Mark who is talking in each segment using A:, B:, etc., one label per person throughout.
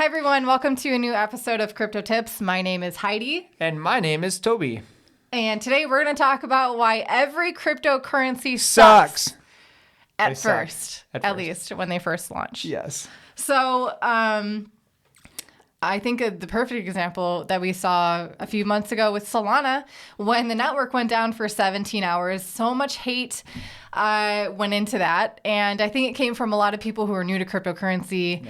A: Hi, everyone. Welcome to a new episode of Crypto Tips. My name is Heidi.
B: And my name is Toby.
A: And today we're going to talk about why every cryptocurrency
B: Sucks.
A: At first, at least when they first launch.
B: Yes.
A: So I think the perfect example that we saw a few months ago with Solana, when the network went down for 17 hours, so much hate went into that. And I think it came from a lot of people who are new to cryptocurrency,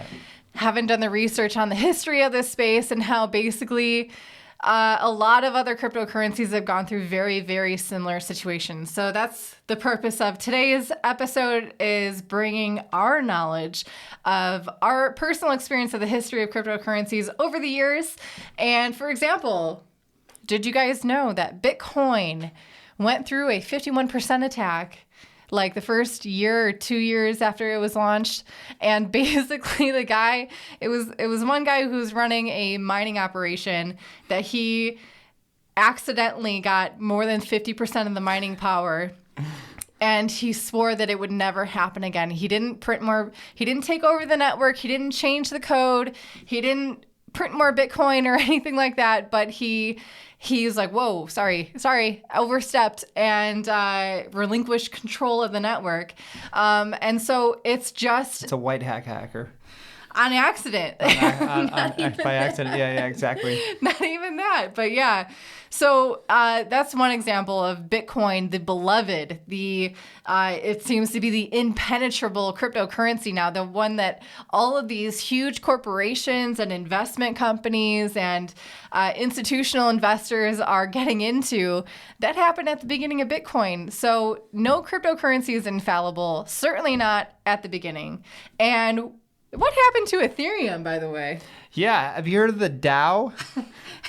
A: haven't done the research on the history of this space, and how basically a lot of other cryptocurrencies have gone through very, very similar situations. So that's the purpose of today's episode, is bringing our knowledge of our personal experience of the history of cryptocurrencies over the years. And for example, did you guys know that Bitcoin went through a 51% attack like the first year or 2 years after it was launched? And basically the guy, it was one guy who was running a mining operation that he accidentally got more than 50% of the mining power. And he swore that it would never happen again. He didn't print more, he didn't take over the network, he didn't change the code, he didn't print more Bitcoin or anything like that, but he's like, whoa, sorry, overstepped, and relinquished control of the network. And so it's
B: a white hacker.
A: On accident.
B: By accident. Yeah, exactly.
A: Not even that, but yeah. So that's one example of Bitcoin, the beloved, it seems to be the impenetrable cryptocurrency now, the one that all of these huge corporations and investment companies and institutional investors are getting into. That happened at the beginning of Bitcoin. So no cryptocurrency is infallible, certainly not at the beginning. And what happened to Ethereum, by the way?
B: Yeah, have you heard of the DAO?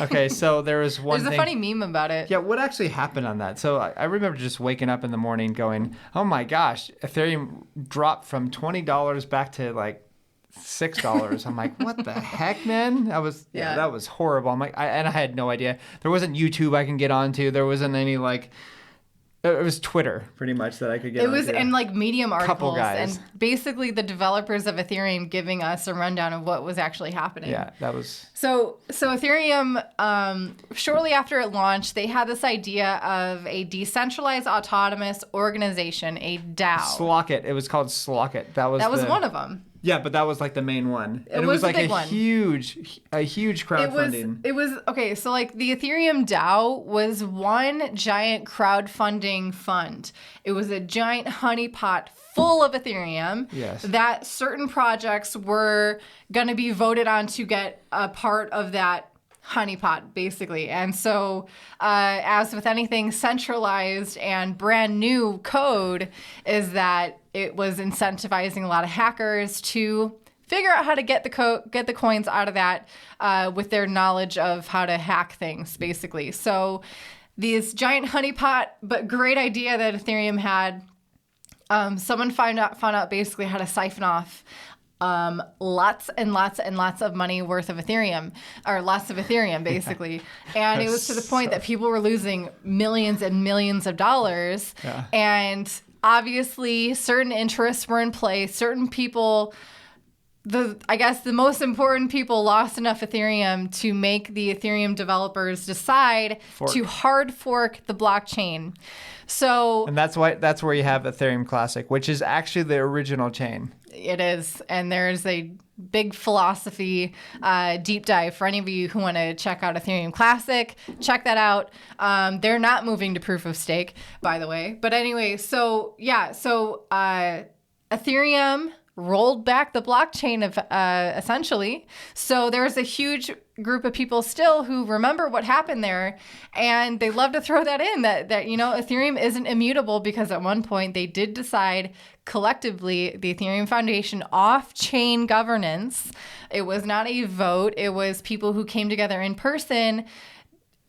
B: Okay, so there was one
A: There's a funny meme about it.
B: Yeah, what actually happened on that? So I remember just waking up in the morning going, oh my gosh, Ethereum dropped from $20 back to like $6. I'm like, what the heck, man? That was horrible. I'm like, and I had no idea. There wasn't YouTube I can get onto. There wasn't any it was Twitter, pretty much, that I could get onto.
A: It was in like Medium articles.
B: Couple guys.
A: And basically the developers of Ethereum giving us a rundown of what was actually happening.
B: Yeah, that was...
A: So Ethereum, shortly after it launched, they had this idea of a decentralized autonomous organization, a DAO.
B: Slockit. It was called Slockit. That was
A: one of them.
B: Yeah, but that was like the main one.
A: And it was like a
B: huge crowdfunding.
A: It was okay. So like the Ethereum DAO was one giant crowdfunding fund. It was a giant honeypot full of Ethereum.
B: Yes.
A: That certain projects were going to be voted on to get a part of that honeypot, basically. And so as with anything centralized and brand new code, is that it was incentivizing a lot of hackers to figure out how to get the coins out of that with their knowledge of how to hack things, basically. So this giant honeypot, but great idea that Ethereum had. Someone found out basically how to siphon off lots and lots and lots of money worth of Ethereum, or lots of Ethereum, basically. And it was to the point that people were losing millions and millions of dollars.
B: Yeah.
A: And obviously certain interests were in play. Certain people, I guess the most important people, lost enough Ethereum to make the Ethereum developers decide to hard fork the blockchain. So,
B: and that's where you have Ethereum Classic, which is actually the original chain.
A: It is. And there's a big philosophy deep dive for any of you who want to check out Ethereum Classic. Check that out. They're not moving to proof of stake, by the way. But anyway, so Ethereum rolled back the blockchain of essentially. So there's a huge group of people still who remember what happened there, and they love to throw that in, that Ethereum isn't immutable, because at one point they did decide collectively, the Ethereum Foundation, off-chain governance. It was not a vote. It was people who came together in person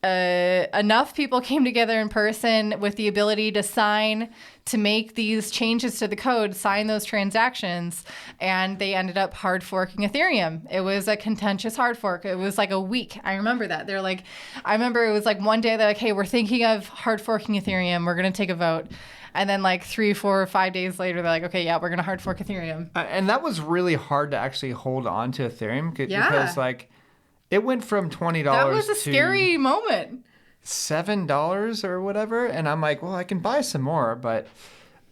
A: enough people came together in person with the ability to sign, to make these changes to the code, sign those transactions, and they ended up hard forking Ethereum. It was a contentious hard fork. It was like a week. I remember that. They're like, I remember it was like one day they're like, hey, we're thinking of hard forking Ethereum. We're going to take a vote. And then like 3, 4, 5 days later, they're like, okay, yeah, we're going to hard fork Ethereum.
B: And that was really hard to actually hold on to Ethereum because like it went from $20
A: That was a
B: to
A: scary moment.
B: $7 or whatever. And I'm like, well, I can buy some more, but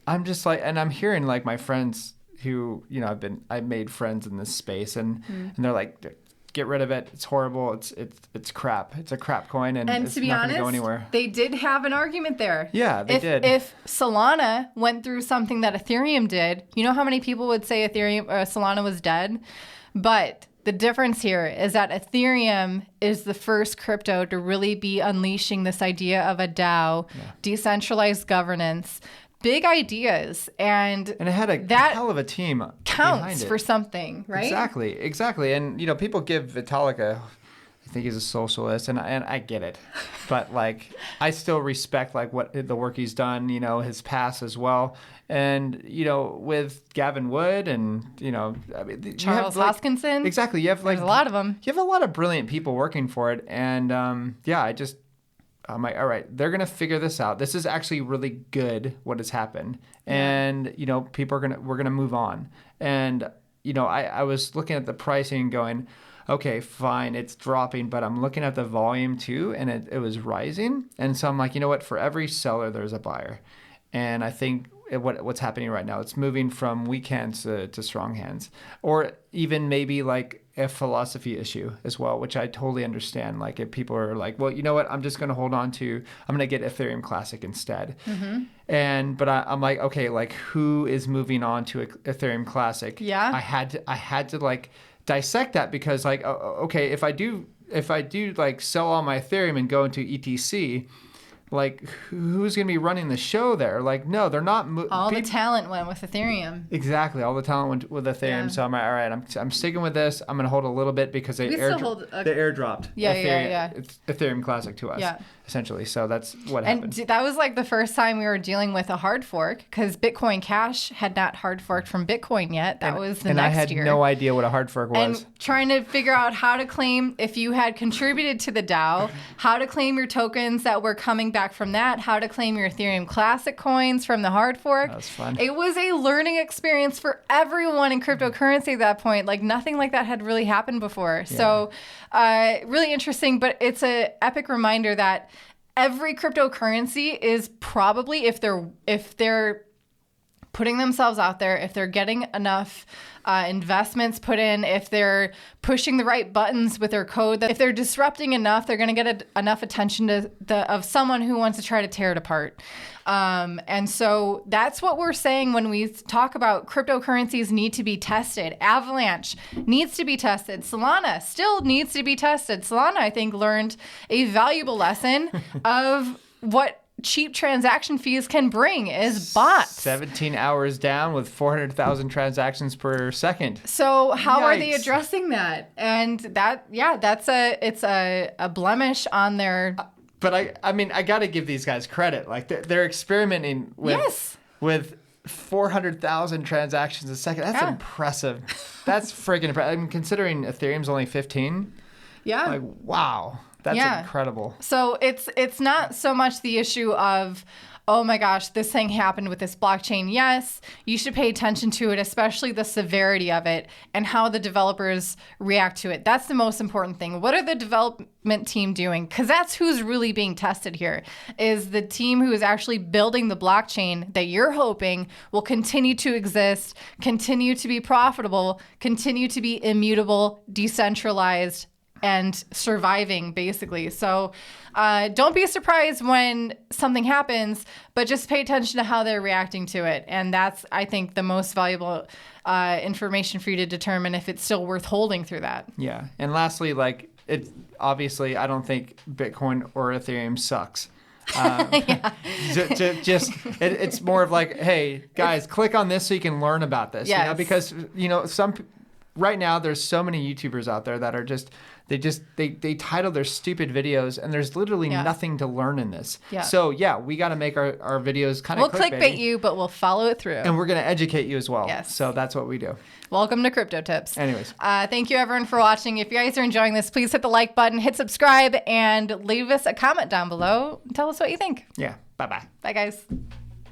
B: I'm just like, and I'm hearing like my friends who, you know, I've made friends in this space and they're like, get rid of it. It's horrible. It's crap. It's a crap coin and it's
A: to be
B: not
A: honest,
B: going to go anywhere.
A: They did have an argument there.
B: Yeah, they did.
A: If Solana went through something that Ethereum did, you know how many people would say Solana was dead? But the difference here is that Ethereum is the first crypto to really be unleashing this idea of a DAO, decentralized governance, big ideas, and
B: it had a hell of a team
A: counts for something, right?
B: Exactly. And you know, people give Vitalik I think he's a socialist, and I get it, but like I still respect like what the work he's done, you know, his past as well, and you know, with Gavin Wood and you know, I mean,
A: Charles Hoskinson,
B: exactly. You have like
A: there's a lot of them.
B: You have a lot of brilliant people working for it, and I'm like, all right, they're going to figure this out. This is actually really good what has happened. And, you know, we're going to move on. And, you know, I was looking at the pricing and going, okay, fine, it's dropping, but I'm looking at the volume too, and it was rising. And so I'm like, you know what, for every seller, there's a buyer. And I think what's happening right now, it's moving from weak hands to strong hands, or even maybe like a philosophy issue as well, which I totally understand. Like if people are like, well, you know what, I'm just going to hold on to, I'm going to get Ethereum Classic instead. But I'm like, okay, like who is moving on to Ethereum Classic? Yeah. I had to like dissect that because like, okay, if I do like sell all my Ethereum and go into ETC, like who's going to be running the show there? Like, no, they're not.
A: The talent went with Ethereum.
B: Exactly. All the talent went with Ethereum. Yeah. So I'm like, all right, I'm sticking with this. I'm going to hold a little bit because they airdropped Ethereum Classic to us, essentially. So that's what happened.
A: And that was like the first time we were dealing with a hard fork because Bitcoin Cash had not hard forked from Bitcoin yet. That was the next year.
B: And I had no idea what a hard fork was.
A: And trying to figure out how to claim, if you had contributed to the DAO, how to claim your tokens that were coming back from that, how to claim your Ethereum Classic coins from the hard fork.
B: That was fun.
A: It was a learning experience for everyone in cryptocurrency at that point. Like nothing like that had really happened before. Yeah. So really interesting, but it's an epic reminder that every cryptocurrency is probably, if they're putting themselves out there, if they're getting enough investments put in, if they're pushing the right buttons with their code, that if they're disrupting enough, they're going to get enough attention of someone who wants to try to tear it apart. And so that's what we're saying when we talk about cryptocurrencies need to be tested. Avalanche needs to be tested. Solana still needs to be tested. Solana, I think, learned a valuable lesson of what cheap transaction fees can bring is bots.
B: 17 hours down with 400,000 transactions per second.
A: So how are they addressing that? And it's a blemish on their.
B: But I mean, I got to give these guys credit. Like they're experimenting with 400,000 transactions a second. That's impressive. That's freaking impressive. I mean, considering Ethereum's only 15. Yeah. Like, wow. That's incredible.
A: So it's not so much the issue of, oh my gosh, this thing happened with this blockchain. Yes, you should pay attention to it, especially the severity of it and how the developers react to it. That's the most important thing. What are the development team doing? Because that's who's really being tested here, is the team who is actually building the blockchain that you're hoping will continue to exist, continue to be profitable, continue to be immutable, decentralized, and surviving, basically. So don't be surprised when something happens, but just pay attention to how they're reacting to it. And that's, I think, the most valuable information for you to determine if it's still worth holding through that.
B: Yeah. And lastly, like, it obviously, I don't think Bitcoin or Ethereum sucks. It's more of like, hey, guys, click on this so you can learn about this. Yes. You know, because, you know, right now there's so many YouTubers out there that are they title their stupid videos, and there's literally nothing to learn in this. Yeah. So we got to make our videos kind of
A: We'll clickbait you, but we'll follow it through.
B: And we're going to educate you as well.
A: Yes.
B: So that's what we do.
A: Welcome to Crypto Tips.
B: Anyways.
A: Thank you everyone for watching. If you guys are enjoying this, please hit the like button, hit subscribe, and leave us a comment down below. Tell us what you think.
B: Yeah. Bye-bye.
A: Bye, guys.